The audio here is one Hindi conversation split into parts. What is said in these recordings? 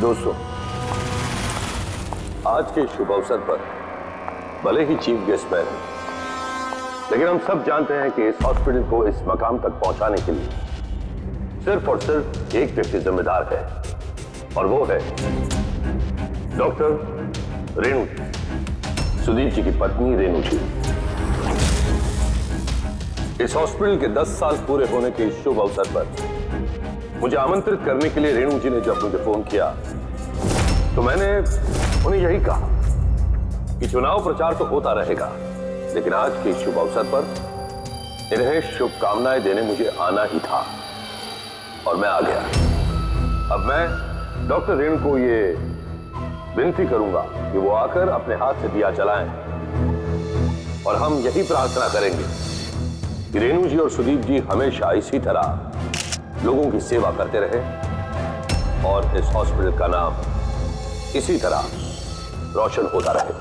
दोस्तों, आज के शुभ अवसर पर भले ही चीफ गेस्ट मैं हूं, लेकिन हम सब जानते हैं कि इस हॉस्पिटल को इस मकाम तक पहुंचाने के लिए सिर्फ और सिर्फ एक व्यक्ति जिम्मेदार है, और वो है डॉक्टर रेणु जी, सुदीप जी की पत्नी रेणु जी। इस हॉस्पिटल के 10 साल पूरे होने के इस शुभ अवसर पर मुझे आमंत्रित करने के लिए रेणु जी ने जब मुझे फोन किया तो मैंने उन्हें यही कहा कि चुनाव प्रचार तो होता रहेगा, लेकिन आज के शुभ अवसर पर इन्हें शुभकामनाएं देने मुझे आना ही था, और मैं आ गया। अब मैं डॉक्टर रेणु को ये विनती करूंगा कि वो आकर अपने हाथ से दिया जलाएं, और हम यही प्रार्थना करेंगे कि रेणु जी और सुदीप जी हमेशा इसी तरह लोगों की सेवा करते रहे और इस हॉस्पिटल का नाम इसी तरह रोशन होता रहे।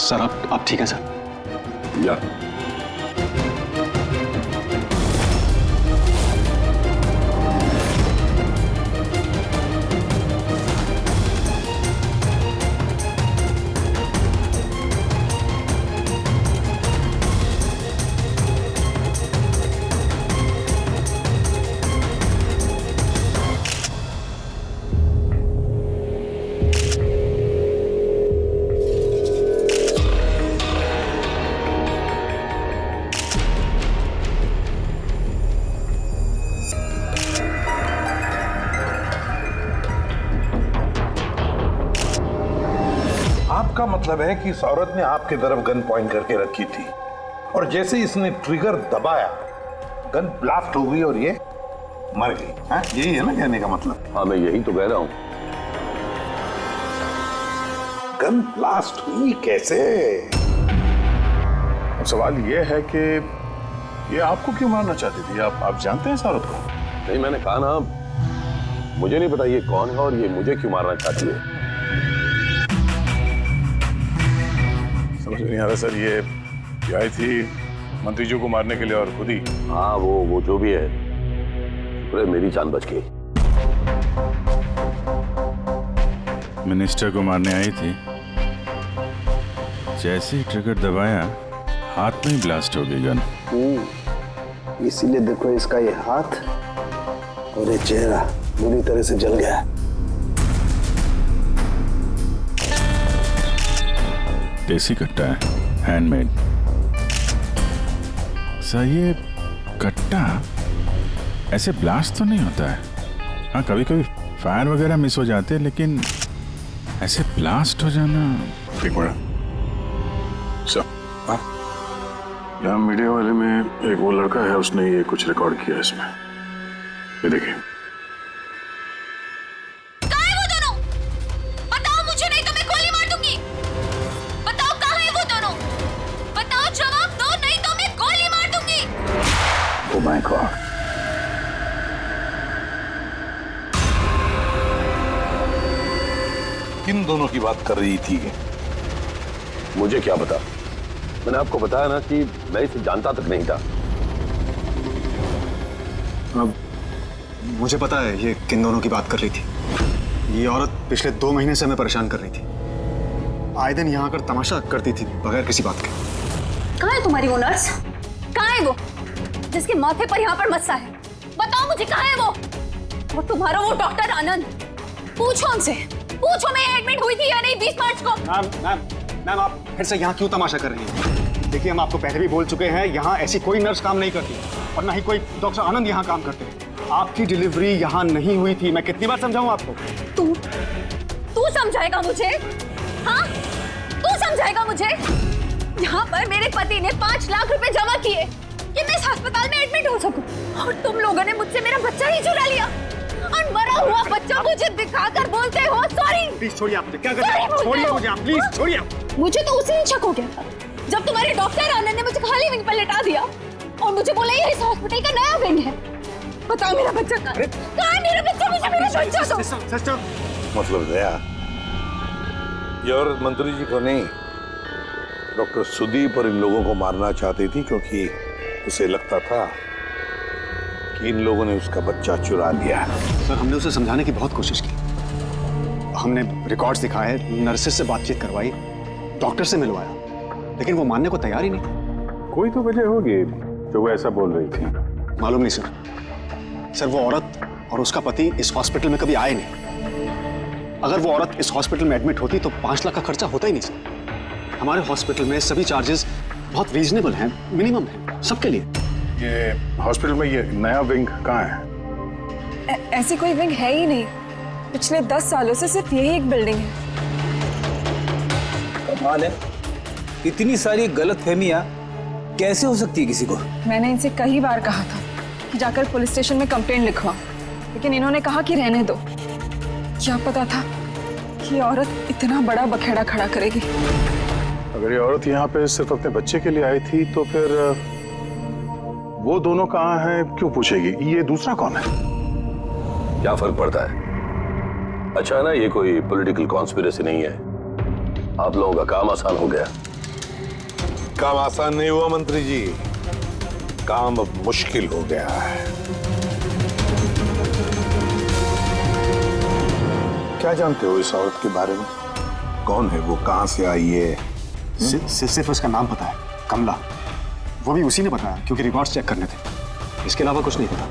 सर आप ठीक है सर? या आपका मतलब है कि इस औरत ने आपकी तरफ गन पॉइंट करके रखी थी, और जैसे इसने ट्रिगर दबाया गन ब्लास्ट हो गई और ये मर गई। हाँ, यही है ना कहने का मतलब? हाँ, मैं यही तो कह रहा हूं। गन ब्लास्ट हुई कैसे? अब सवाल ये है कि ये आपको क्यों मारना चाहती थी? आप जानते हैं इस औरत को? नहीं, मैंने कहा ना, मुझे नहीं पता ये कौन है और ये मुझे क्यों मारना चाहती है। समझ नहीं आ रहा सर। ये आई थी मंत्री जी को मारने के लिए और खुद ही। हाँ, वो जो भी है, पूरे मेरी जान बच गई। मिनिस्टर को मारने आई थी, जैसे ही ट्रिगर दबाया हाथ में ही ब्लास्ट हो गई गन। इसीलिए देखो इसका ये हाथ और ये चेहरा बुरी तरह से जल गया है। देसी कट्टा है, हैंडमेड। सर, ये कट्टा ऐसे ब्लास्ट तो नहीं होता है। हाँ, कभी कभी फायर वगैरह मिस हो जाते हैं, लेकिन ऐसे ब्लास्ट हो जाना। एक मिनट सर, यहाँ मीडिया वाले में एक वो लड़का है, उसने ये कुछ रिकॉर्ड किया इसमें, ये देखिए। किन दोनों की बात कर रही थी? मुझे क्या पता? मैंने आपको बताया ना कि मैं इसे जानता तक नहीं था। अब मुझे पता है ये किन दोनों की बात कर रही थी। ये औरत पिछले 2 महीने से हमें परेशान कर रही थी। आए दिन यहाँ आकर तमाशा करती थी बगैर किसी बात के। कहाँ है तुम्हारी वो नर्स? कहाँ है वो जिसके माथे पर यहाँ पर मस्सा है? बताओ मुझे, कहाँ है वो तुम्हारा वो डॉक्टर आनंद? पूछो हमसे, पूछो मैं एडमिट हुई थी या नहीं 20 मार्च को। मैम आप फिर से यहाँ क्यों तमाशा कर रही हैं? देखिए, हम आपको पहले भी बोल चुके हैं, यहाँ ऐसी कोई नर्स काम नहीं करती और ना ही कोई डॉक्टर आनंद यहाँ काम करते हैं। आपकी डिलीवरी यहाँ नहीं हुई थी। मैं कितनी बार समझाऊं आपको? तू समझाएगा मुझे? हाँ, तू समझाएगा मुझे? यहाँ पर मेरे पति ने 5 लाख रुपए जमा किए कि मैं इस अस्पताल में एडमिट हो सकूं, और तुम लोगों ने मुझसे मेरा बच्चा ही चुरा लिया और मरा हुआ बच्चा मुझे दिखाकर बोलते हो सॉरी। प्लीज छोड़िए आप मुझे। क्या कर रहे हैं? छोड़िए मुझे आप, प्लीज छोड़िए। मुझे तो उसी दिन शक हो गया था जब तुम्हारे डॉक्टर आनंद ने मुझे खाली विंग पर लेटा दिया और मुझे बोला ये इस हॉस्पिटल का नया विंग है। बताओ मेरा बच्चा कहाँ है? मेरा बच्चा, मुझे मेरा बच्चा दो। सिस्टर, मतलब दया, ये औरत मंत्री जी को नहीं, डॉक्टर सुदीप और इन लोगों को मारना चाहती थी, क्योंकि उसे लगता था कि इन लोगों ने उसका बच्चा चुरा लिया। सर हमने उसे समझाने की बहुत कोशिश की। हमने रिकॉर्ड्स दिखाए, नर्सेस से बातचीत करवाई, डॉक्टर से मिलवाया, लेकिन वो मानने को तैयार ही नहीं। कोई तो वजह होगी जो वो ऐसा बोल रही थी। मालूम नहीं सर। सर वो औरत और उसका पति इस हॉस्पिटल में कभी आए नहीं। अगर वो औरत इस हॉस्पिटल में एडमिट होती तो 5 लाख का खर्चा होता ही नहीं सर। हमारे हॉस्पिटल में सभी चार्जेस बहुत रीजनेबल हैं, मिनिमम है सबके लिए। ये हॉस्पिटल में ये नया विंग कहाँ है? ऐसी कोई विंग है ही नहीं। पिछले 10 सालों से सिर्फ यही एक बिल्डिंग है। कमाल है, इतनी सारी गलतफहमियां कैसे हो सकती है किसी को? मैंने इनसे कई बार कहा था कि जाकर पुलिस स्टेशन में कंप्लेंट लिखवा, लेकिन इन्होंने कहा कि रहने दो। क्या पता था कि औरत इतना बड़ा बखेड़ा खड़ा करेगी। अगर ये औरत यहाँ पे सिर्फ अपने बच्चे के लिए आई थी तो फिर वो दोनों कहाँ हैं क्यों पूछेगी? ये दूसरा कौन है? क्या फर्क पड़ता है? अच्छा ना, ये कोई पॉलिटिकल कॉन्स्पिरेसी नहीं है। आप लोगों का काम आसान हो गया। काम आसान नहीं हुआ मंत्री जी, काम अब मुश्किल हो गया है। क्या जानते हो इस औरत के बारे में? कौन है वो, कहां से आई है? सिर्फ उसका नाम पता है, कमला। वो भी उसी ने बताया क्योंकि रिकॉर्ड्स चेक करने थे। इसके अलावा कुछ नहीं पता।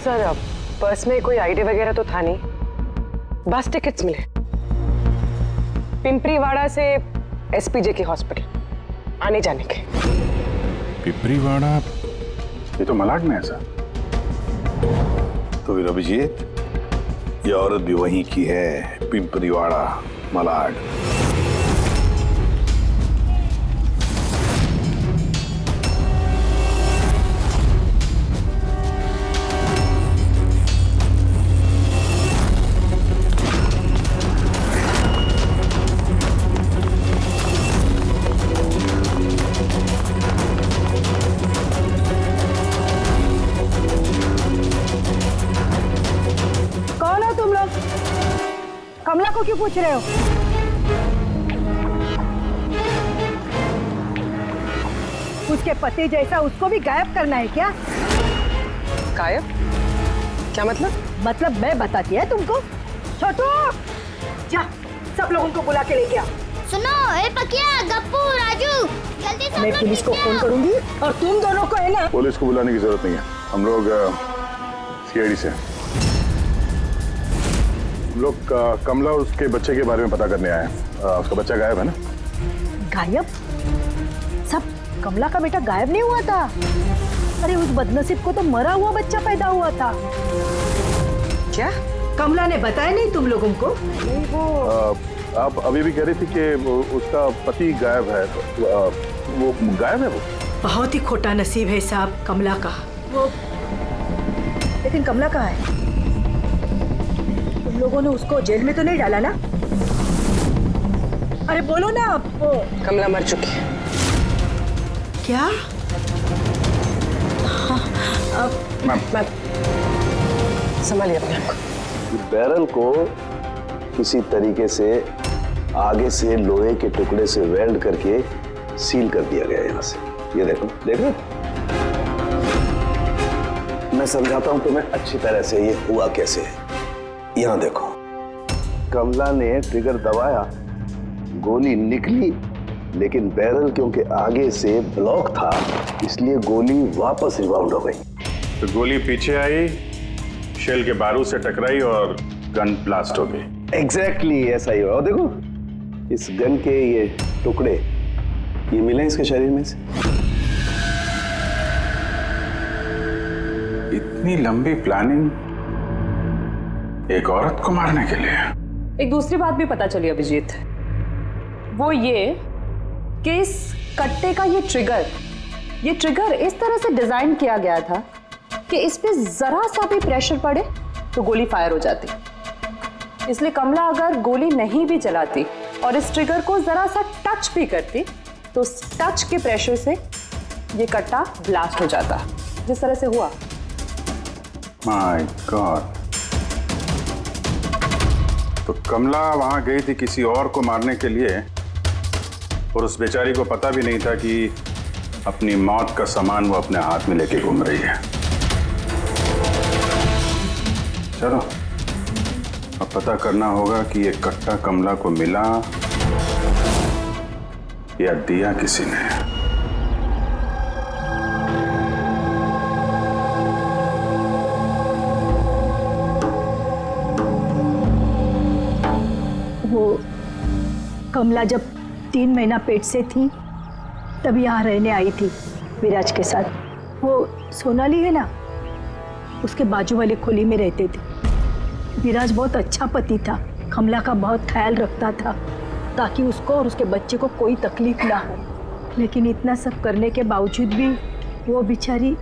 सर अब पर्स में कोई आईडी वगैरह तो था नहीं, बस टिकट्स मिले पिंपरीवाड़ा से एसपीजे के हॉस्पिटल आने जाने के। पिपरीवाड़ा, ये तो मलाड में है सर। तो फिर अभिजीत, ये औरत भी वहीं की है, पिंपरीवाड़ा, मलाड। कमला को क्यों पूछ रहे हो? उसके पति जैसा उसको भी गायब करना है क्या? गायब? क्या मतलब? मतलब मैं बताती है तुमको। छोटू, जा सब लोगों को बुला के लेके आ। सुनो, ए पकिया, गप्पू, राजू, जल्दी सब मैं लोग पुलिस को नीचे फोन आओ। करूंगी और तुम दोनों को है ना। पुलिस को बुलाने की जरूरत नहीं है, हम लोग सीआईडी से हैं। हम लोग कमला और उसके बच्चे के बारे में पता करने आए हैं। उसका बच्चा गायब है ना? गायब? सब कमला का बेटा गायब नहीं हुआ था। अरे उस बदनसीब को तो मरा हुआ बच्चा पैदा हुआ था। क्या? कमला ने बताया नहीं तुम लोगों को? नहीं वो आप अभी भी कह रही थी कि उसका पति गायब है। वो गायब है? वो बहुत ही खोटा नसीब है साहब कमला का। वो लेकिन कमला कहाँ है? तुम लोगों ने उसको जेल में तो नहीं डाला ना? अरे बोलो ना आप। कमला मर चुकी है। क्या? मैम संभालिए अपने आप को। बैरल को किसी तरीके से आगे से लोहे के टुकड़े से वेल्ड करके सील कर दिया गया यहाँ से। ये देखो, देखो मैं समझाता हूं तुम्हें अच्छी तरह से ये हुआ कैसे है। यहाँ देखो, कमला ने ट्रिगर दबाया, गोली निकली, लेकिन बैरल क्योंकि आगे से ब्लॉक था इसलिए गोली वापस रिबाउंड हो गई। तो गोली पीछे आई, शेल के बारूद से टकराई और गन ब्लास्ट हो गई। एग्जैक्टली ऐसा ही हुआ। और देखो इस गन के ये टुकड़े ये मिले इसके शरीर में से। इतनी लंबी प्लानिंग एक औरत को मारने के लिए? एक दूसरी बात भी पता चली अभिजीत, वो ये कि इस कट्टे का ये ट्रिगर इस तरह से डिजाइन किया गया था कि इस पे जरा सा भी प्रेशर पड़े तो गोली फायर हो जाती। इसलिए कमला अगर गोली नहीं भी चलाती और इस ट्रिगर को जरा सा टच भी करती तो उस टच के प्रेशर से ये कट्टा ब्लास्ट हो जाता, जिस तरह से हुआ। My God. तो कमला वहां गई थी किसी और को मारने के लिए और उस बेचारी को पता भी नहीं था कि अपनी मौत का सामान वो अपने हाथ में लेके घूम रही है। चलो अब पता करना होगा कि ये कट्टा कमला को मिला या दिया किसी ने। वो कमला जब 3 महीना पेट से थी तब यहाँ रहने आई थी विराज के साथ। वो सोनाली है ना, उसके बाजू वाली खोली में रहते थे। विराज बहुत अच्छा पति था, कमला का बहुत ख्याल रखता था ताकि उसको और उसके बच्चे को कोई तकलीफ ना हो। लेकिन इतना सब करने के बावजूद भी वो बेचारी।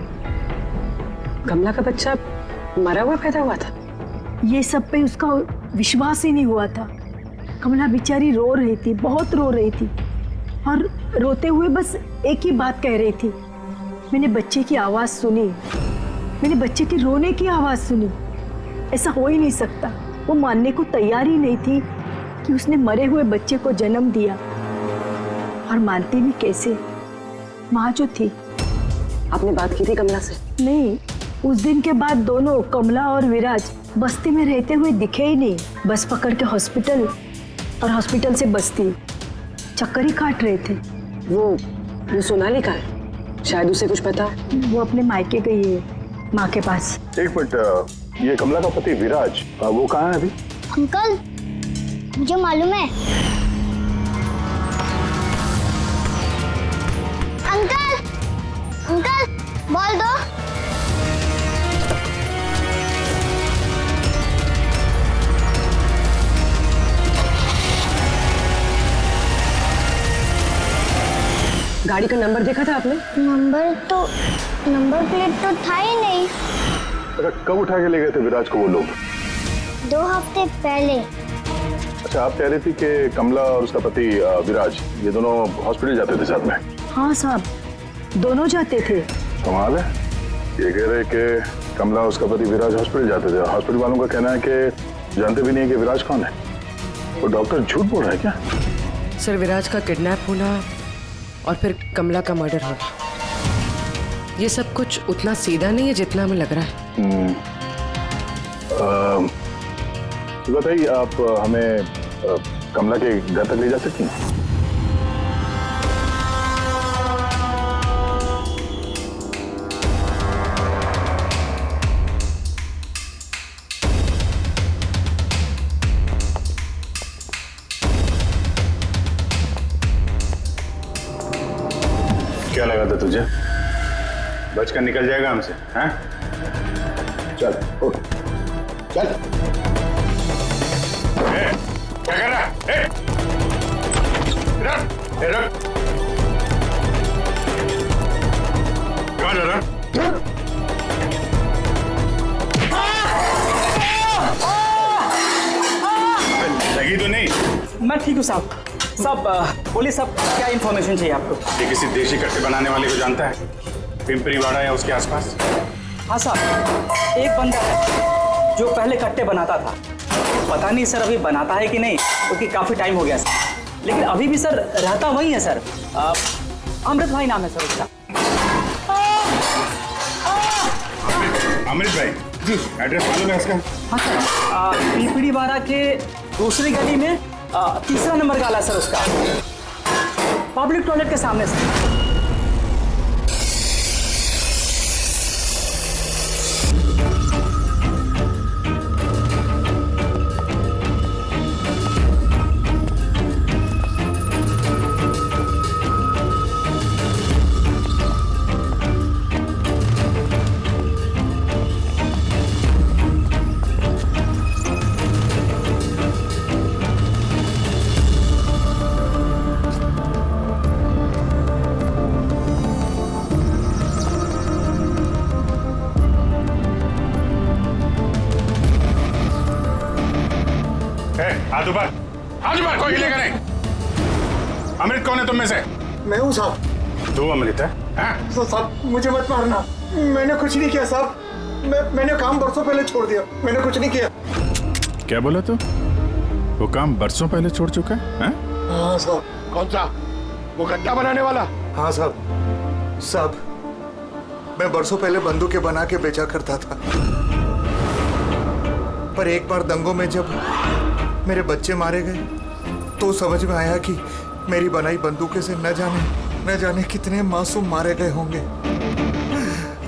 कमला का बच्चा मरा हुआ पैदा हुआ था? ये सब पे उसका विश्वास ही नहीं हुआ था। कमला बेचारी रो रही थी, बहुत रो रही थी और रोते हुए बस एक ही बात कह रही थी, मैंने बच्चे की आवाज़ सुनी, मैंने बच्चे के रोने की आवाज़ सुनी। ऐसा हो ही नहीं सकता। वो मानने को तैयार ही नहीं थी कि उसने मरे हुए बच्चे को जन्म दिया। और मानती भी कैसे, माँ जो थी। आपने बात की थी कमला से? नहीं, उस दिन के बाद दोनों कमला और विराज बस्ती में रहते हुए दिखे ही नहीं। बस पकड़ के हॉस्पिटल और हॉस्पिटल से बस्ती चक्कर ही काट रहे थे। वो सोनाली का है, शायद उसे कुछ पता। वो अपने मायके गई है, माँ के पास। एक मिनट, ये कमला का पति विराज वो कहाँ है अभी? अंकल, मुझे मालूम है। अंकल, अंकल, बॉल दो। गाड़ी का नंबर देखा था आपने? नंबर प्लेट तो था ही नहीं। अच्छा, कब उठा के ले गए थे विराज को वो लोग? 2 हफ्ते पहले। अच्छा, आप कह रही थी कि कमला और उसका पति विराज ये दोनों हॉस्पिटल जाते थे साथ में? हाँ साहब, दोनों जाते थे। कमाल है, ये कह रहे कि कमला और उसका पति विराज हॉस्पिटल जाते थे। हॉस्पिटल वालों का कहना है कि जानते भी नहीं कि विराज कौन है। वो डॉक्टर झूठ बोल रहा है क्या? सर, विराज का किडनैप होना और फिर कमला का मर्डर होना, ये सब कुछ उतना सीधा नहीं है जितना हमें लग रहा है। बताइए, आप हमें कमला के घर तक ले जा सकती हैं? क्या लगा था तुझे? बचकर निकल जाएगा हमसे? हैं? चल उठ, चल। क्या कर रहा है? रख। कहाँ जा रहा? लगी तो नहीं? मैं ठीक हूँ साहब। बोलिए साहब, क्या इन्फॉर्मेशन चाहिए आपको? ये किसी देशी कट्टे बनाने वाले को जानता है? पिंपरीवाड़ा या उसके आसपास? हाँ साहब, एक बंदा है जो पहले कट्टे बनाता था। पता नहीं सर अभी बनाता है कि नहीं, क्योंकि काफ़ी टाइम हो गया सर। लेकिन अभी भी सर रहता वही है सर। अमृत भाई नाम है सर उसका। अमृत भाई जी, एड्रेस मालूम है उसका? हाँ सर, पिंपरीवाड़ा के दूसरी गली में 3रा नंबर गाला सर उसका, पब्लिक टॉयलेट के सामने सर। हाथ ऊपर कोई हिलेगा नहीं। अमृत कौन है तुम में से? मैं हूँ साहब। तू अमृत है? हाँ? साहब मुझे मत मारना, मैंने कुछ नहीं किया साहब। मैंने काम बरसों पहले छोड़ दिया, मैंने कुछ नहीं किया। क्या बोला तू? वो काम बरसों पहले छोड़ चुका है? हाँ साहब। कौन सा? वो गड्ढा बनाने वाला? हाँ साहब। साहब मैं बरसों पहले बंदूकें बना के बेचा करता था, पर एक बार दंगों में जब मेरे बच्चे मारे गए तो समझ में आया कि मेरी बनाई बंदूकें से न जाने कितने मासूम मारे गए होंगे।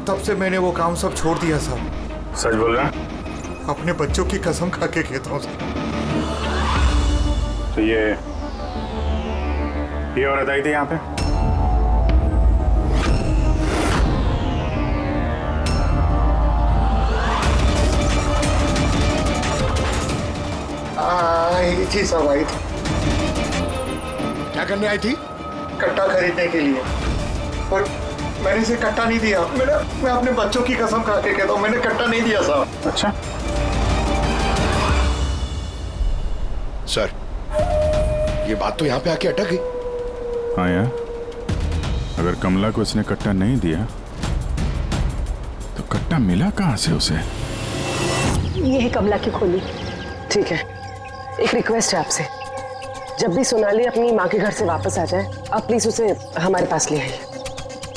तब से मैंने वो काम सब छोड़ दिया साहब। सच बोल रहा? अपने बच्चों की कसम खा के कहता हूँ। तो ये औरत आई थी यहाँ पे? आई थी साहब, आई थी। क्या करने आई थी? कट्टा खरीदने के लिए, और मैंने इसे कट्टा नहीं दिया। मैं अपने बच्चों की कसम खा के कहता हूँ, मैंने कट्टा नहीं दिया साहब। अच्छा सर, ये बात तो यहाँ पे आके अटक गई। हाँ यार, अगर कमला को इसने कट्टा नहीं दिया तो कट्टा मिला कहाँ से उसे? ये है कमला की खोली। ठीक है, एक रिक्वेस्ट है आपसे, जब भी सोनाली अपनी माँ के घर से वापस आ जाए आप प्लीज उसे हमारे पास ले आइए।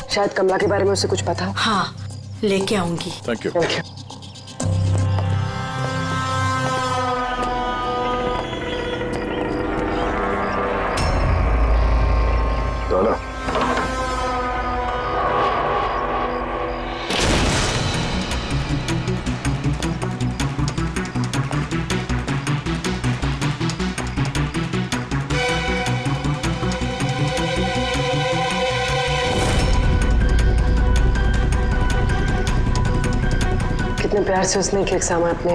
शायद कमला के बारे में उसे कुछ पता हो। हाँ, लेके आऊंगी। Thank you. दादा, कितने प्यार से उसने एक सामान अपने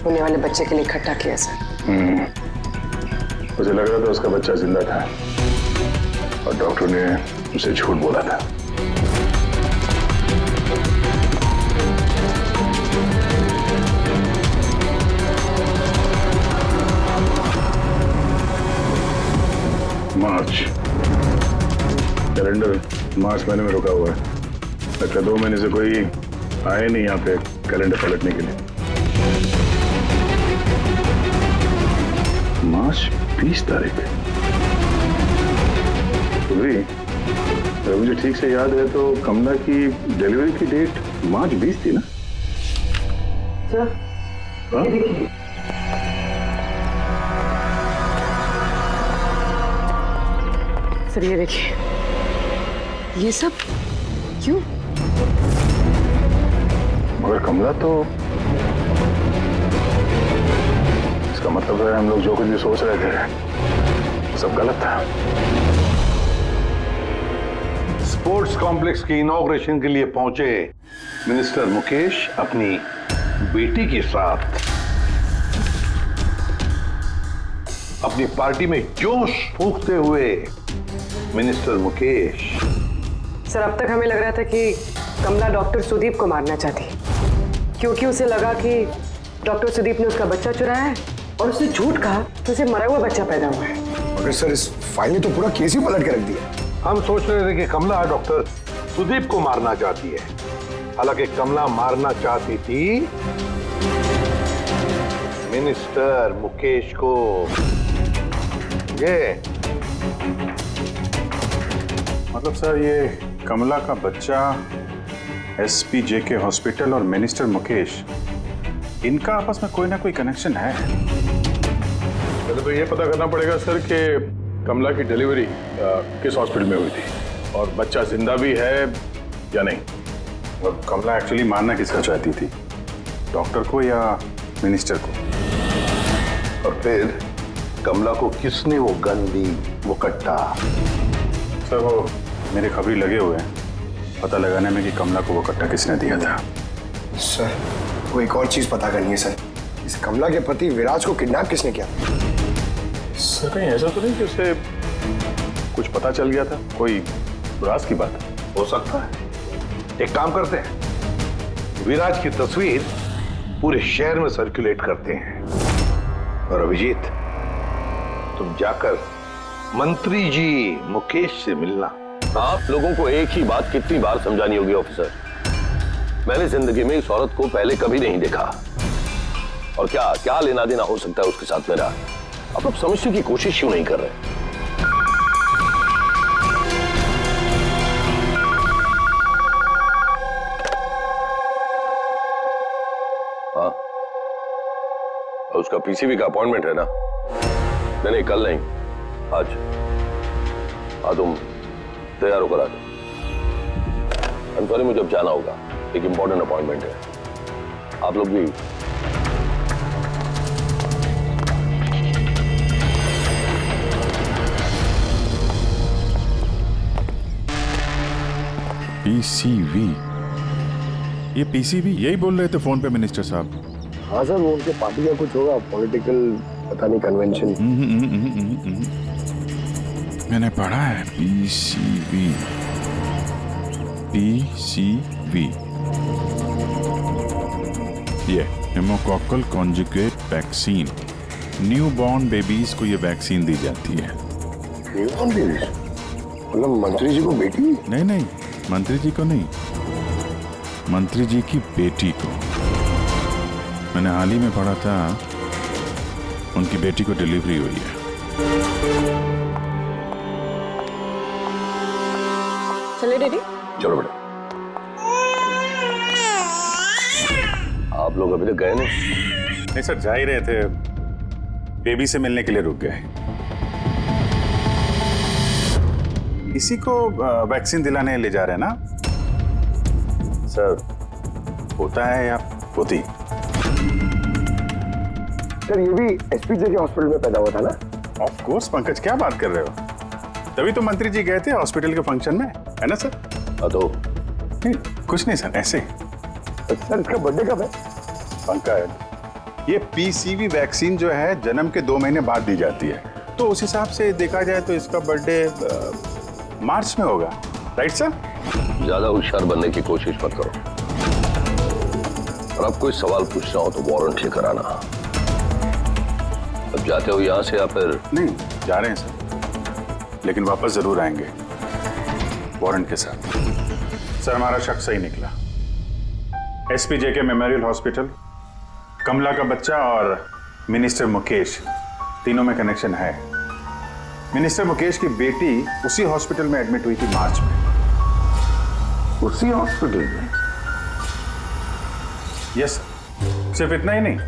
होने वाले बच्चे के लिए इकट्ठा किया सर। मुझे लग रहा था उसका बच्चा जिंदा था और डॉक्टर ने उसे झूठ बोला था। मार्च कैलेंडर मार्च महीने में रुका हुआ है। लगता 2 महीने से कोई आए नहीं यहाँ पे कैलेंडर पलटने के लिए। मार्च 20 तारीख। तो भी अगर मुझे ठीक से याद है तो कमला की डिलीवरी की डेट मार्च 20 थी ना? सर हाँ? सर ये देखिए, ये सब क्यों? मगर कमला तो, इसका मतलब है हम लोग जो कुछ भी सोच रहे थे सब गलत था। स्पोर्ट्स कॉम्प्लेक्स के इनॉग्रेशन के लिए पहुंचे मिनिस्टर मुकेश अपनी बेटी के साथ अपनी पार्टी में जोश फूंकते हुए मिनिस्टर मुकेश। सर अब तक हमें लग रहा था कि कमला डॉक्टर सुदीप को मारना चाहती, क्योंकि उसे लगा कि डॉक्टर सुदीप ने उसका बच्चा चुराया है और उसने झूठ कहा तो उसे मरा हुआ बच्चा पैदा हुआ है। मगर सर इस फाइल ने तो पूरा केस ही पलट के रख दिया। हम सोच रहे थे कि कमला डॉक्टर सुदीप को मारना चाहती है, हालांकि कमला मारना चाहती थी मिनिस्टर मुकेश को। ये मतलब सर ये कमला का बच्चा SPJK हॉस्पिटल और मिनिस्टर मुकेश, इनका आपस में कोई ना कोई कनेक्शन है। पहले तो ये पता करना पड़ेगा सर कि कमला की डिलीवरी किस हॉस्पिटल में हुई थी और बच्चा जिंदा भी है या नहीं। और कमला एक्चुअली मारना किसका चाहती थी, डॉक्टर को या मिनिस्टर को? और फिर कमला को किसने वो गन दी, वो कट्टा? सर वो मेरे खबरी लगे हुए हैं पता लगाने में कि कमला को वो कट्टा किसने दिया था। सर वो एक और चीज पता करनी है सर, इस कमला के पति विराज को किडनैप किसने किया? सर कहीं ऐसा तो नहीं कि उसे कुछ पता चल गया था, कोई राज की बात? हो सकता है। एक काम करते हैं, विराज की तस्वीर पूरे शहर में सर्कुलेट करते हैं और अभिजीत तुम जाकर मंत्री जी मुकेश से मिलना। आप लोगों को एक ही बात कितनी बार समझानी होगी ऑफिसर? मैंने जिंदगी में इस औरत को पहले कभी नहीं देखा, और क्या क्या लेना देना हो सकता है उसके साथ मेरा? आप लोग समझने की कोशिश क्यों नहीं कर रहे? हाँ, उसका पीसीबी का अपॉइंटमेंट है ना? नहीं, कल नहीं, आज। हाँ, तुम तैयार होकर आ जाओ। I'm sorry, मुझे अब जाना होगा, एक इंपॉर्टेंट अपॉइंटमेंट है। आप लोग भी। पीसीवी, ये पीसीवी यही बोल रहे थे फोन पे मिनिस्टर साहब। हाँ सर, वो उनके पार्टी का कुछ होगा, पॉलिटिकल पता नहीं कन्वेंशन। मैंने पढ़ा है पीसीवी, पीसीवी, ये pneumococcal conjugate vaccine. New born babies को ये वैक्सीन दी जाती है। Newborn babies? मतलब मंत्री जी को बेटी? नहीं नहीं, मंत्री जी को नहीं, मंत्री जी की बेटी को। मैंने हाल ही में पढ़ा था उनकी बेटी को डिलीवरी हुई है। चले डैडी? चलो बेटा। आप लोग अभी तक गए नहीं? नहीं सर, जा ही रहे थे, बेबी से मिलने के लिए रुक गए। इसी को वैक्सीन दिलाने ले जा रहे हैं ना सर? होता है या होती? सर, ये भी एसपीजे के हॉस्पिटल में पैदा हुआ था ना? ऑफ कोर्स पंकज, क्या बात कर रहे हो? तभी तो मंत्री जी गए थे हॉस्पिटल के फंक्शन में, है ना सर? तो नहीं, कुछ नहीं सर, ऐसे। सर, इसका बर्थडे कब है? पंकज, ये पीसीवी वैक्सीन जो है जन्म के 2 महीने बाद दी जाती है, तो उस हिसाब से देखा जाए तो इसका बर्थडे मार्च में होगा, राइट सर? ज्यादा होशियार बनने की कोशिश मत करो, और अब कोई सवाल पूछना हो तो वारंट लेकर आना। अब जाते हो यहां से या फिर? नहीं, जा रहे हैं सर, लेकिन वापस जरूर आएंगे वारंट के साथ। सर, हमारा शक सही निकला। एसपीजे के मेमोरियल हॉस्पिटल, कमला का बच्चा और मिनिस्टर मुकेश, तीनों में कनेक्शन है। मिनिस्टर मुकेश की बेटी उसी हॉस्पिटल में एडमिट हुई थी मार्च में। उसी हॉस्पिटल में? यस, सिर्फ इतना ही नहीं,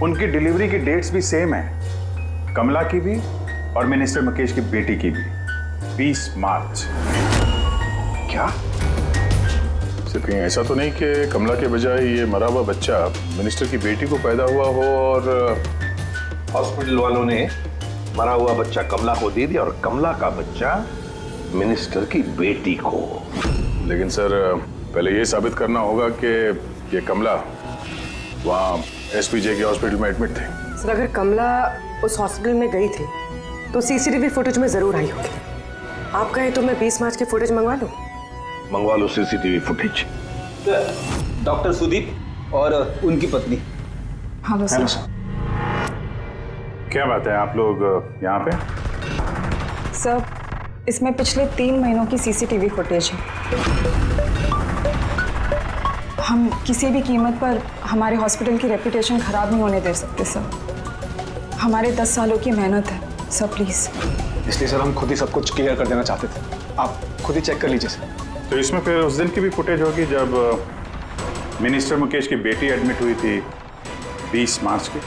उनकी डिलीवरी की डेट्स भी सेम है, कमला की भी और मिनिस्टर मुकेश की बेटी की भी, 20 मार्च। क्या? सिर्फ कहीं ऐसा तो नहीं कि कमला के बजाय ये मरा हुआ बच्चा मिनिस्टर की बेटी को पैदा हुआ हो और हॉस्पिटल वालों ने मरा हुआ बच्चा कमला को दे दिया और कमला का बच्चा मिनिस्टर की बेटी को? लेकिन सर, पहले ये साबित करना होगा कि ये कमला वहाँ एसपीजे के हॉस्पिटल में एडमिट थे। सर, अगर कमला उस हॉस्पिटल में गई थी तो सीसीटीवी फुटेज में जरूर आई होगी। आप कहें तो मैं 20 मार्च की फुटेज मंगवा लूं? मंगवा लो सीसीटीवी फुटेज। डॉक्टर सुदीप और उनकी पत्नी। Hello sir. क्या बात है, आप लोग यहाँ पे? सर, इसमें पिछले 3 महीनों की सीसीटीवी फुटेज है। हम किसी भी कीमत पर हमारे हॉस्पिटल की रेपुटेशन खराब नहीं होने दे सकते सर। हमारे 10 सालों की मेहनत है सर, प्लीज। इसलिए सर, हम खुद ही सब कुछ क्लियर कर देना चाहते थे, आप खुद ही चेक कर लीजिए सर। तो इसमें फिर उस दिन की भी फुटेज होगी जब मिनिस्टर मुकेश की बेटी एडमिट हुई थी 20 मार्च की?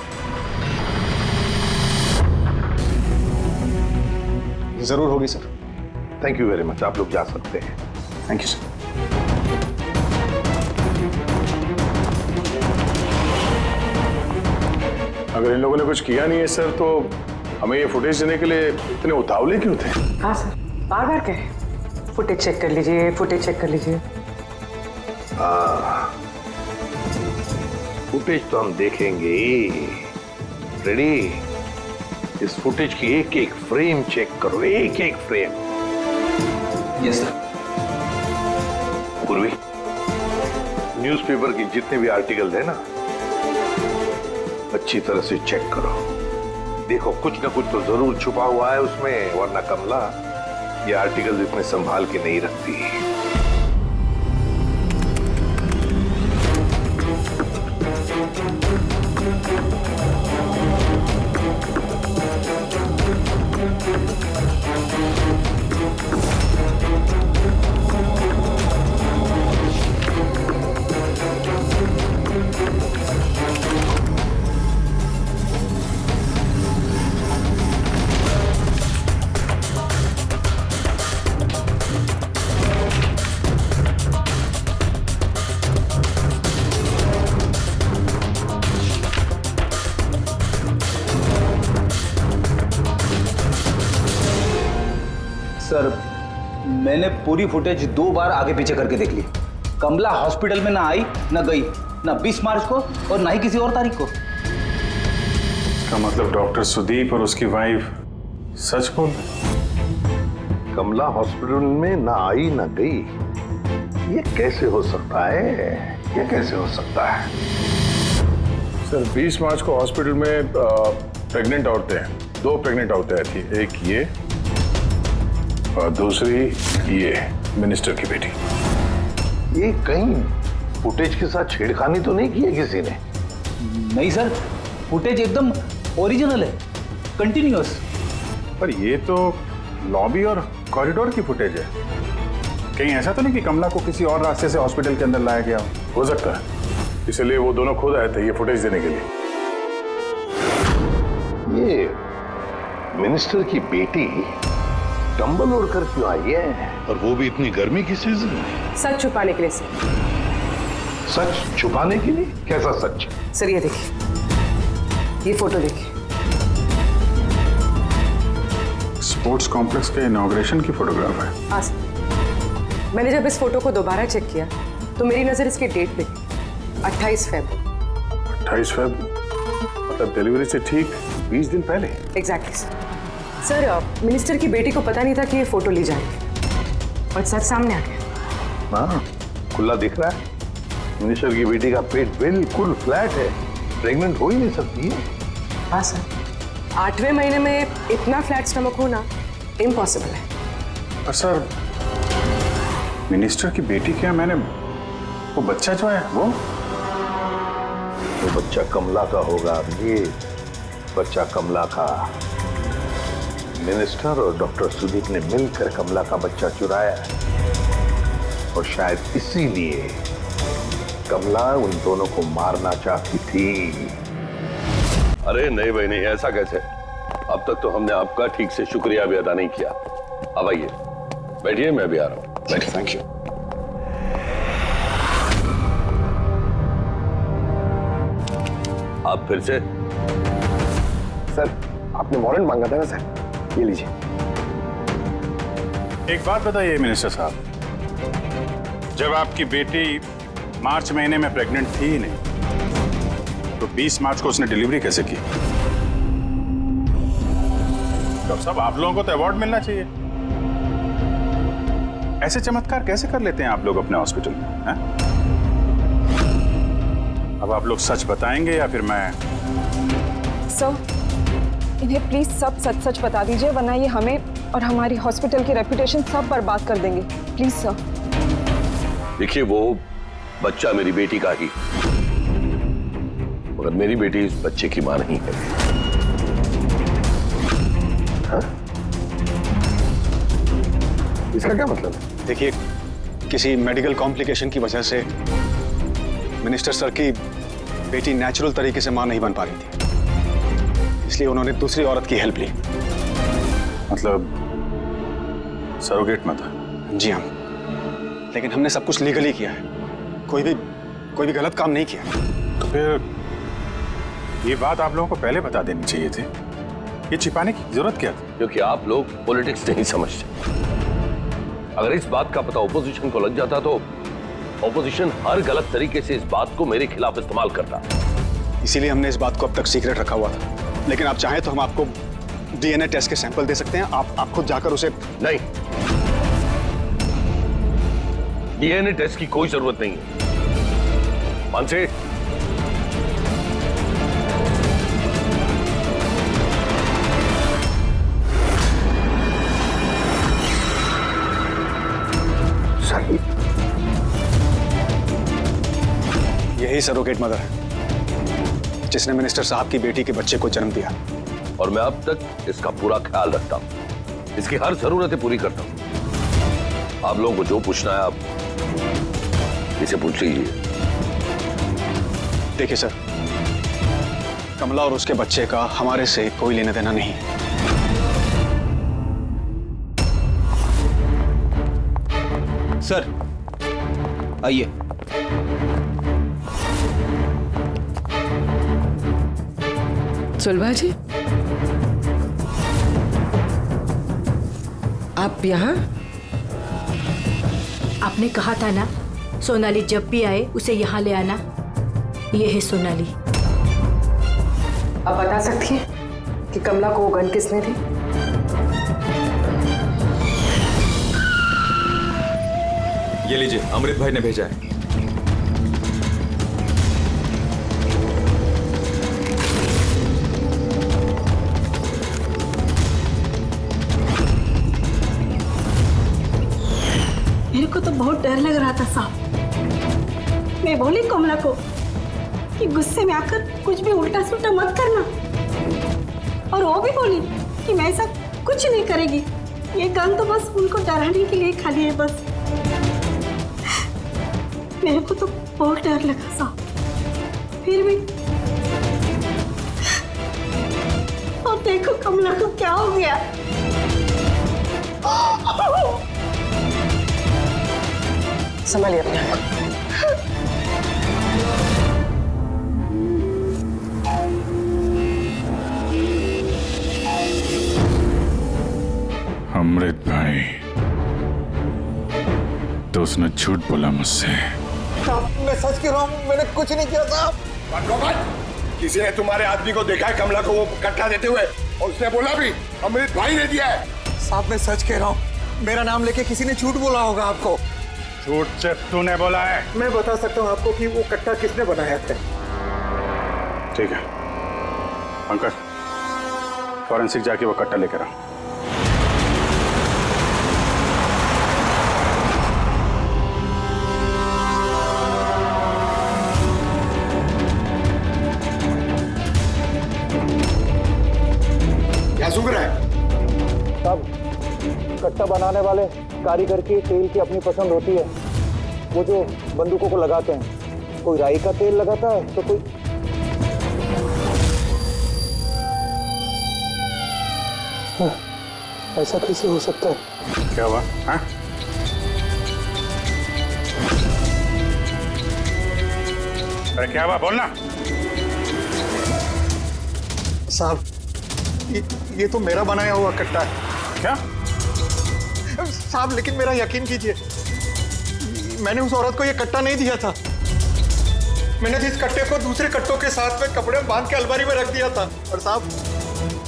जरूर होगी sir. Thank you very much, आप लोग जा सकते हैं। Thank you sir. अगर इन लोगों ने कुछ किया नहीं है सर, तो हमें ये फुटेज देने के लिए इतने उतावले क्यों थे? हाँ सर, बार बार कहें फुटेज चेक कर लीजिए, फुटेज चेक कर लीजिए। फुटेज तो हम देखेंगे। रेडी? इस फुटेज की एक एक फ्रेम चेक करो, एक एक फ्रेम। Yes sir. पूर्वी, न्यूज़पेपर की जितने भी आर्टिकल है ना, अच्छी तरह से चेक करो। देखो कुछ ना कुछ तो जरूर छुपा हुआ है उसमें, वरना कमला ये आर्टिकल इतने संभाल के नहीं रखती। सर मैंने पूरी फुटेज 2 बार आगे पीछे करके देख ली। कमला हॉस्पिटल में ना आई ना गई, ना 20 मार्च को और ना ही किसी और तारीख को। इसका मतलब डॉक्टर सुदीप और उसकी वाइफ सच बोल रहे? कमला हॉस्पिटल में ना आई ना गई, ये कैसे हो सकता है? ये कैसे हो सकता है? सर 20 मार्च को हॉस्पिटल में प्रेग्नेंट औरतें, 2 प्रेग्नेंट औरतें थी, एक ये और दूसरी ये मिनिस्टर की बेटी। ये कहीं फुटेज के साथ छेड़खानी तो नहीं की है किसी ने? नहीं सर, फुटेज एकदम ओरिजिनल है, कंटिन्यूअस। पर ये तो लॉबी और कॉरिडोर की फुटेज है। कहीं ऐसा तो नहीं कि कमला को किसी और रास्ते से हॉस्पिटल के अंदर लाया गया हो सकता है, इसलिए वो दोनों खुद आए थे ये फुटेज देने के लिए। ये मिनिस्टर की बेटी डंबल ओढ़ कर क्यों आई है? और वो भी इतनी गर्मी की सीजन में? सच छुपाने के लिए सर। सच छुपाने के लिए? कैसा सच? सर ये देखिए, ये फोटो देखिए। स्पोर्ट्स कॉम्प्लेक्स के इनॉग्रेशन की फोटोग्राफ है। हाँ सर, मैंने जब इस फोटो को दोबारा चेक किया तो मेरी नजर इसकी डेट पे थी, 28 फ़रवरी। 28 फरवरी मतलब डिलीवरी से ठीक 20 दिन पहले। एग्जैक्टली सर, मिनिस्टर की बेटी को पता नहीं था कि ये फोटो ली जाएगी और सच सामने आ गया। हाँ, खुला दिख रहा है। मिनिस्टर की बेटी का पेट बिल्कुल फ्लैट है, प्रेग्नेंट हो ही नहीं सकती है। हाँ सर, 8वें महीने में इतना फ्लैट स्टमक होना इम्पॉसिबल है। और सर मिनिस्टर की बेटी क्या, मैंने वो बच्चा जो है वो बच्चा कमला का होगा। ये बच्चा कमला का। मिनिस्टर और डॉक्टर सुदीप ने मिलकर कमला का बच्चा चुराया और शायद इसीलिए कमला उन दोनों को मारना चाहती थी। अरे नहीं भाई नहीं, ऐसा कैसे? अब तक तो हमने आपका ठीक से शुक्रिया भी अदा नहीं किया। अब आइए बैठिए, मैं भी आ रहा हूँ। बैठिए। Thank you. आप फिर से? सर आपने वारंट मांगा था ना सर, ये लीजिए। एक बात बताइए मिनिस्टर साहब, जब आपकी बेटी मार्च महीने में प्रेग्नेंट थी ही नहीं, तो 20 मार्च को उसने डिलीवरी कैसे की? डॉक्टर साहब आप लोगों को तो अवार्ड मिलना चाहिए। ऐसे चमत्कार कैसे कर लेते हैं आप लोग अपने हॉस्पिटल में, हैं? अब आप लोग सच बताएंगे या फिर मैं? सर इन्हें प्लीज सब सच सच बता दीजिए, वरना ये हमें और हमारी हॉस्पिटल की रेपुटेशन सब बर्बाद कर देंगे। Please sir. देखिए वो बच्चा मेरी बेटी का ही, मगर मेरी बेटी इस बच्चे की मां नहीं है। हाँ? इसका क्या मतलब है? देखिए किसी मेडिकल कॉम्प्लिकेशन की वजह से मिनिस्टर सर की बेटी नेचुरल तरीके से मां नहीं बन पा रही थी, इसलिए उन्होंने दूसरी औरत की हेल्प ली। मतलब सरोगेट में था? जी हाँ, लेकिन हमने सब कुछ लीगली किया है, कोई भी गलत काम नहीं किया। तो फिर ये बात आप लोगों को पहले बता देनी चाहिए थी। ये छिपाने की जरूरत क्या थी? क्योंकि आप लोग पॉलिटिक्स नहीं समझते। अगर इस बात का पता ऑपोजिशन को लग जाता तो ऑपोजिशन हर गलत तरीके से इस बात को मेरे खिलाफ इस्तेमाल करता। इसीलिए हमने इस बात को अब तक सीक्रेट रखा हुआ था, लेकिन आप चाहें तो हम आपको डीएनए टेस्ट के सैंपल दे सकते हैं। आप खुद जाकर उसे। नहीं, डीएनए टेस्ट की कोई जरूरत नहीं है। मानसे यही सरोगेट मदर है जिसने मिनिस्टर साहब की बेटी के बच्चे को जन्म दिया। और मैं अब तक इसका पूरा ख्याल रखता हूं, इसकी हर जरूरतें पूरी करता हूं। आप लोगों को जो पूछना है आप इसे पूछ लीजिए। देखिए सर, कमला और उसके बच्चे का हमारे से कोई लेना देना नहीं है। सर आइए। सुलभा जी, आप यहाँ? आपने कहा था ना सोनाली जब भी आए उसे यहाँ ले आना। ये है सोनाली। आप बता सकती हैं कि कमला को वो गन किसने दी? ये लीजिए, अमृत भाई ने भेजा है। मेरे को तो बहुत डर लग रहा था साहब। मैं बोली कमला को कि गुस्से में आकर कुछ भी उल्टा सुल्टा मत करना, और वो भी बोली कि मैं ऐसा कुछ नहीं करेगी। ये गन तो बस उनको डराने के लिए खाली है बस। मेरे को तो बहुत डर लगा साहब, फिर भी। और देखो कमला को क्या हो गया। संभालिए अपने आप। अमृत भाई, तो उसने झूठ बोला मुझसे। मैं सच कह रहा हूँ, मैंने कुछ नहीं किया साहब। किसी ने तुम्हारे आदमी को देखा है कमला को वो कट्टा देते हुए, और उसने बोला भी अमृत भाई ने दिया है। साहब मैं सच कह रहा हूँ, मेरा नाम लेके किसी ने झूठ बोला होगा आपको। झूठ सिर्फ तूने बोला है। मैं बता सकता हूँ आपको कि वो कट्टा किसने बनाया था। ठीक है पंकज, फॉरेंसिक जाके वो कट्टा लेकर आओ। क्या सुन रहा है? साहब कट्टा बनाने वाले कारीगर की तेल की अपनी पसंद होती है। वो जो बंदूकों को लगाते हैं, कोई राई का तेल लगाता है तो कोई। ऐसा कैसे हो सकता है? क्या हुआ? हाँ? अरे क्या हुआ, बोलना। साहब ये तो मेरा बनाया हुआ कट्टा है। क्या साहब, लेकिन मेरा यकीन कीजिए, मैंने उस औरत को ये कट्टा नहीं दिया था। मैंने इस कट्टे को दूसरे कट्टों के साथ में कपड़े में बांध के अलमारी में रख दिया था। और साहब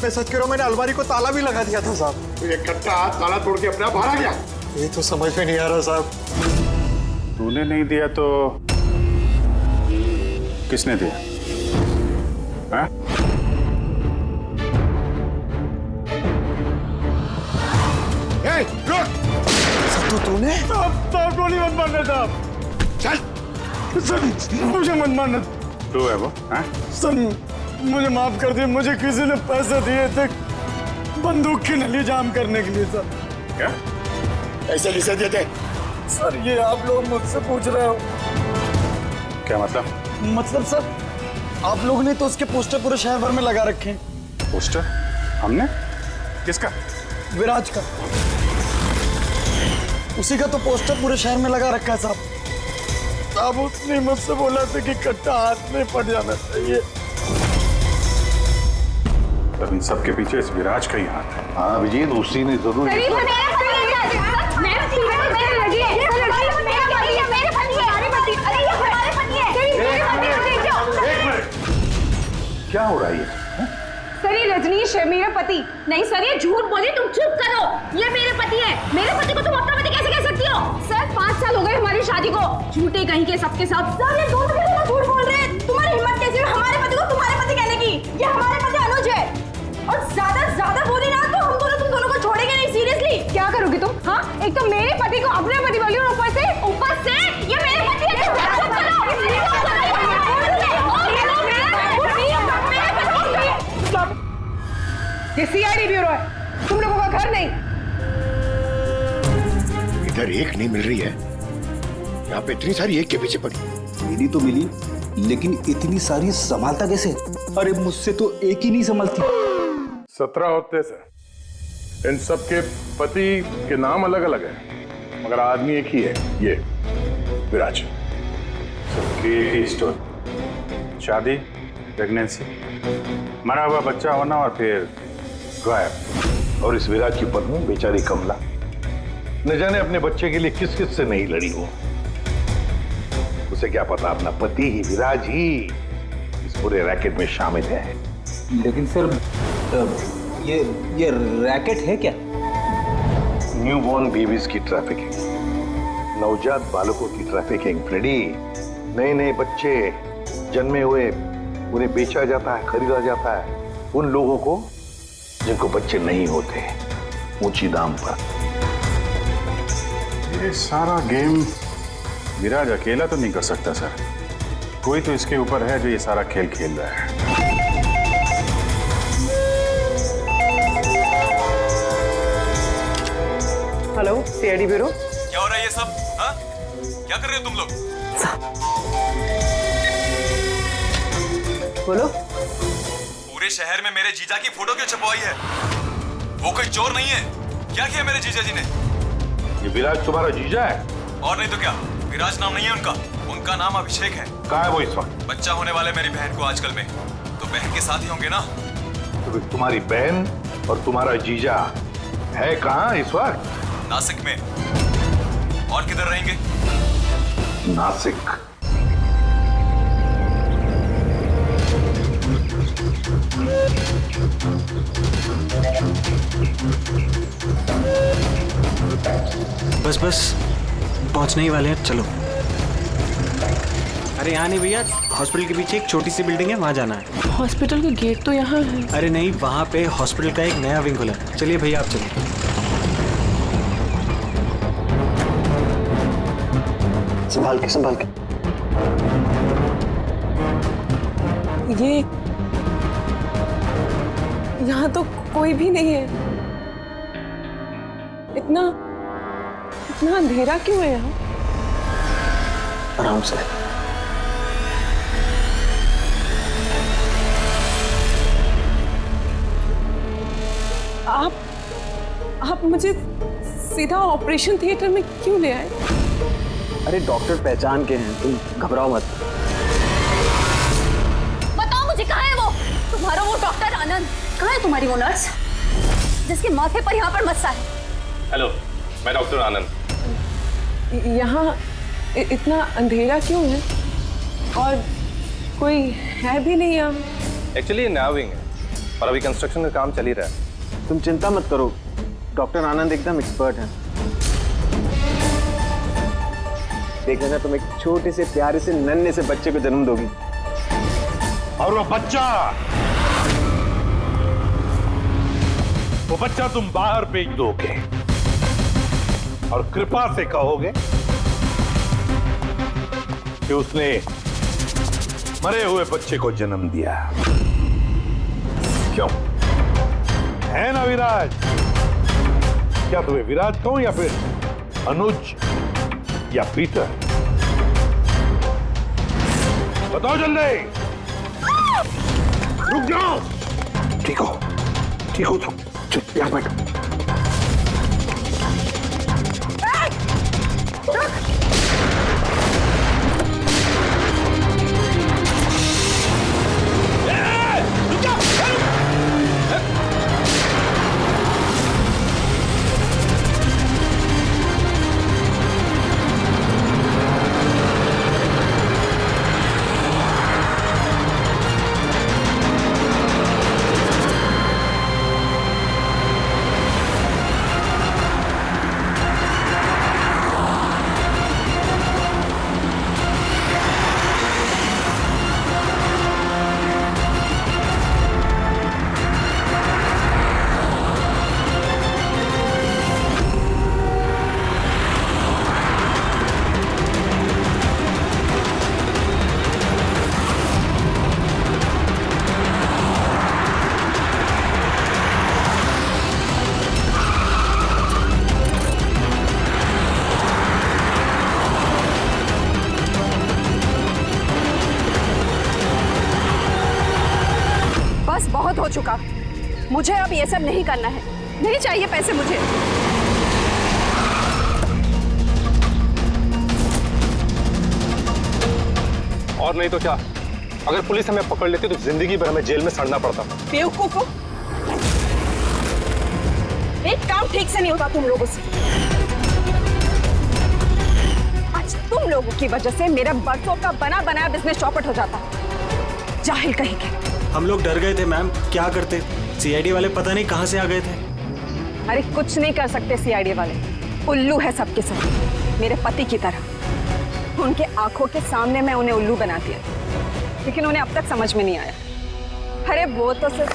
मैं सच कह रहा हूँ, मैंने अलमारी को ताला भी लगा दिया था साहब। तो ये कट्टा ताला तोड़ के अपने आप बाहर आ गया? ये तो समझ में नहीं आ रहा साहब। तूने नहीं दिया तो किसने दिया? हाँ? तो तूने? गोली मत मारना साहब। चल सर मुझे मत मारना। तू है वो? हाँ? सर मुझे माफ कर दिए, मुझे किसी ने पैसे दिए थे बंदूक की नली जाम करने के लिए। सर क्या ऐसे किसे दिए थे? सर ये आप लोग मुझसे पूछ रहे हो? क्या मतलब? मतलब सर आप लोगों ने तो उसके पोस्टर पूरे शहर भर में लगा रखे हैं। पोस्टर? हमने? किसका? विराज का। उसी का तो पोस्टर पूरे शहर में लगा रखा है साहब। साहब उसने मुझसे बोला था कि कट्टा हाथ में पड़ जाना चाहिए। तब इन सबके पीछे इस विराज का ही हाथ है। हाँ अभिजीत, उसी ने जरूर। क्या हो रहा है? सर ये रजनीश है, मेरा पति। नहीं सर ये झूठ बोली, तुम चुप करो। ये मेरे पति है। मेरे पति को तुम अपना पति कैसे कह सकती हो? सर 5 साल हो गए हमारी शादी को। झूठे कहीं के सबके सब। सर ये दोनों मिलकर झूठ बोल रहे हैं। तुम्हारी हिम्मत कैसी है हमारे पति को तुम्हारे पति कहने की? ये हमारे पति अनुज है। और ज्यादा बोली ना तो हम दोनों तुम दोनों को छोड़ेंगे नहीं। सीरियसली क्या करोगी तुम? हाँ, एक तो मेरे पति को अपने पति बोली और ऊपर से ये मेरे पति है। ये सीआईडी ब्यूरो है, तुम लोगों का घर नहीं। इधर एक नहीं मिल रही है, यहाँ पे इतनी सारी एक के पीछे पड़ी। मेरी तो मिली, लेकिन इतनी सारी संभालता कैसे? अरे मुझसे तो एक ही नहीं संभलती। 17 होते सर। इन सब के पति के नाम अलग अलग है, मगर आदमी एक ही है, ये विराज। सबकी एक ही स्टोरी, शादी, प्रेगनेंसी, मरा हुआ बच्चा होना और फिर गायब। और इस विराज की पत्नी बेचारी कमला, न जाने अपने बच्चे के लिए किस किस से नहीं लड़ी हो। उसे क्या पता अपना पति ही, विराज ही इस पूरे रैकेट में शामिल है। लेकिन सर ये रैकेट है क्या? न्यूबॉर्न बेबीज की ट्रैफिकिंग, नवजात बालकों की ट्रैफिकिंग, फ्रेडी। नए नए बच्चे जन्मे हुए उन्हें बेचा जाता है, खरीदा जाता है उन लोगों को जिनको बच्चे नहीं होते, ऊंची दाम पर। ये सारा गेम विराज अकेला तो नहीं कर सकता सर, कोई तो इसके ऊपर है जो ये सारा खेल खेल रहा है। Hello, CID bureau. क्या हो रहा है ये सब? हाँ? क्या कर रहे हो तुम लोग? बोलो। पूरे शहर में मेरे जीजा की फोटो क्यों छपवाई है? वो कोई चोर नहीं है। क्या किया मेरे जीजा जी ने? ये विराज तुम्हारा जीजा है? और नहीं तो क्या, विराज नाम नहीं है उनका, उनका नाम अभिषेक है। कहाँ है वो इस वक्त? बच्चा होने वाले मेरी बहन को आजकल में, तो बहन के साथ ही होंगे ना। तो फिर तुम्हारी बहन और तुम्हारा जीजा है कहाँ इस वक्त? नासिक में। और किधर रहेंगे? नासिक। बस बस पहुंचने ही वाले हैं, चलो। अरे यहाँ नहीं भैया, हॉस्पिटल के पीछे एक छोटी सी बिल्डिंग है, वहाँ जाना है। हॉस्पिटल का गेट तो यहाँ है। अरे नहीं, वहाँ पे हॉस्पिटल का एक नया विंग खुला है। चलिए भैया, आप चलिए। संभाल के, संभाल के। ये यहाँ तो कोई भी नहीं है। इतना अंधेरा क्यों है यहाँ? आराम से। आप मुझे सीधा ऑपरेशन थिएटर में क्यों ले आए? अरे डॉक्टर पहचान के हैं, तुम घबराओ मत। बताओ मुझे, कहाँ है वो तुम्हारा वो डॉक्टर आनंद? कहाँ है तुम्हारी वो नर्स जिसके माथे पर यहाँ पर मस्सा है? हेलो, मैं डॉक्टर आनंद। यहाँ इतना अंधेरा क्यों है? और कोई है भी नहीं यहाँ। एक्चुअली ये नया विंग है और अभी कंस्ट्रक्शन का काम चल ही रहा है। तुम चिंता मत करो, डॉक्टर आनंद एकदम एक्सपर्ट हैं। देख लेना, तुम एक छोटे से प्यारे से नन्हे से बच्चे को जन्म दोगी। और वो बच्चा तुम बाहर भेज दोगे और कृपा से कहोगे कि उसने मरे हुए बच्चे को जन्म दिया। क्यों? है ना विराज? क्या तुम्हें विराज कहूं या फिर अनुज या पीटर? बताओ जल्दी। रुक जाओ। ठीक हो तुम। चुप, यहाँ बैठो। बहुत हो चुका। मुझे अब ये सब नहीं करना है। नहीं चाहिए पैसे मुझे। और नहीं तो क्या, अगर पुलिस हमें पकड़ लेती तो जिंदगी भर हमें जेल में सड़ना पड़ता। बेवकूफ हो, एक काम ठीक से नहीं होता तुम लोगों से। आज तुम लोगों की वजह से मेरा बरसों का बना बनाया बिजनेस चौपट हो जाता। जाहिल कहीं के। हम लोग डर गए थे मैम, क्या करते? सीआईडी वाले पता नहीं कहां से आ गए थे। अरे कुछ नहीं कर सकते सीआईडी वाले, उल्लू है सबके सब, मेरे पति की तरह। उनके आंखों के सामने मैं उन्हें उल्लू बना दिया, लेकिन उन्हें अब तक समझ में नहीं आया। अरे वो तो सिर्फ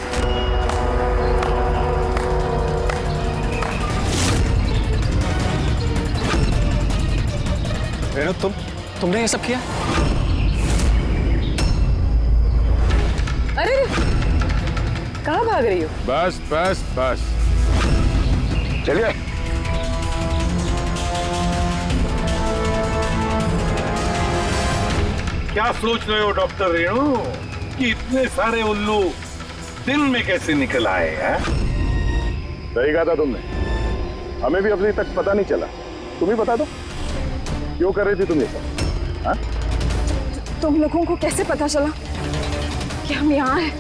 रेणु, तुमने ये सब किया? अरे कहाँ भाग रही हो? बस बस बस, चलिए। क्या सोच रहे हो डॉक्टर रेणु कि इतने सारे उल्लू दिन में कैसे निकल आए हैं? सही कहा था तुमने, हमें भी अभी तक पता नहीं चला। तुम ही बता दो क्यों कर रही थी तुम ये सब? हाँ? तुम लोगों को कैसे पता चला कि हम यहाँ हैं?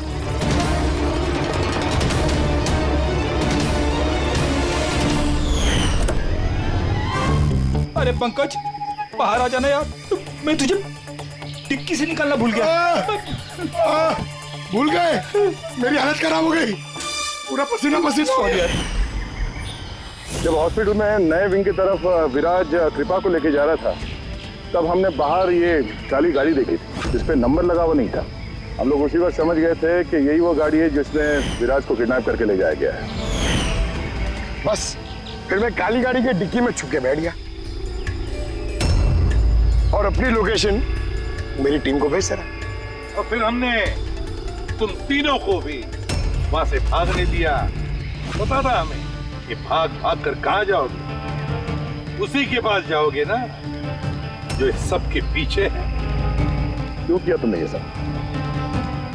अरे पंकज, बाहर आ जाना यार, मैं तुझे टिक्की से निकालना भूल गया। भूल गए? मेरी हालत खराब हो गई, पूरा पसीना पसीना हो गया। जब हॉस्पिटल में नए विंग की तरफ विराज कृपा को लेके जा रहा था, तब हमने बाहर ये काली गाड़ी देखी थी जिसपे नंबर लगा हुआ नहीं था। हम लोग उसी वक्त समझ गए थे कि यही वो गाड़ी है जिसमें विराज को किडनैप करके ले जाया गया है। बस फिर मैं काली गाड़ी के डिक्की में छुप के बैठ गया और अपनी लोकेशन मेरी टीम को भेज दे। और फिर हमने तुम तीनों को भी वहां से भागने दिया। पता था हमें कि भाग भाग कर कहां जाओगे, उसी के पास जाओगे ना जो इस सब के पीछे है। क्यों किया तुमने ये सब?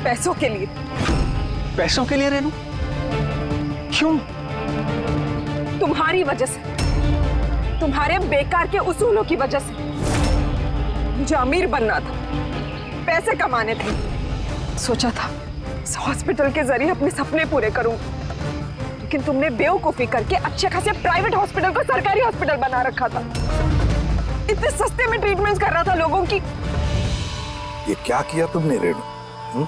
पैसों के लिए। पैसों के लिए रेणु? क्यों? तुम्हारी वजह से, तुम्हारे बेकार के उसूलों की वजह से। मुझे अमीर बनना था, पैसे कमाने थे। सोचा था इस हॉस्पिटल के जरिए अपने सपने पूरे करूं, लेकिन तुमने बेवकूफी करके अच्छे खासे प्राइवेट हॉस्पिटल को सरकारी हॉस्पिटल बना रखा था। इतने सस्ते में ट्रीटमेंट कर रहा था लोगों की। ये क्या किया तुमने रेणु?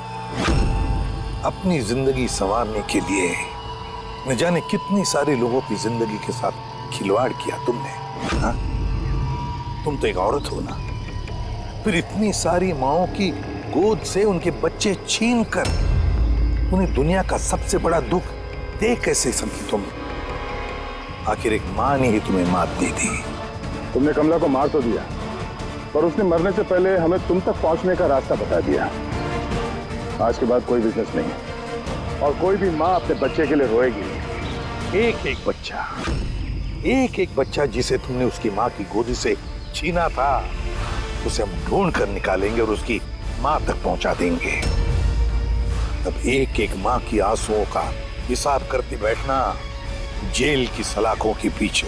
अपनी जिंदगी संवारने के लिए न जाने कितनी सारे लोगों की जिंदगी के साथ खिलवाड़ किया तुमने। हाँ? तुम तो एक औरत हो ना, फिर इतनी सारी माओं की गोद से उनके बच्चे छीन कर उन्हें दुनिया का सबसे बड़ा दुख दे कैसे समझी तुम? आखिर एक मां ने ही तुम्हें मात दी थी। तुमने कमला को मार तो दिया, पर उसने मरने से पहले हमें तुम तक पहुंचने का रास्ता बता दिया। आज के बाद कोई बिजनेस नहीं और कोई भी माँ अपने बच्चे के लिए रोएगी। एक एक बच्चा जिसे तुमने उसकी माँ की गोदी से छीना था, उसे हम ढूंढ कर निकालेंगे और उसकी माँ तक पहुंचा देंगे। तब एक एक माँ की आंसुओं का हिसाब करते बैठना जेल की सलाखों के पीछे।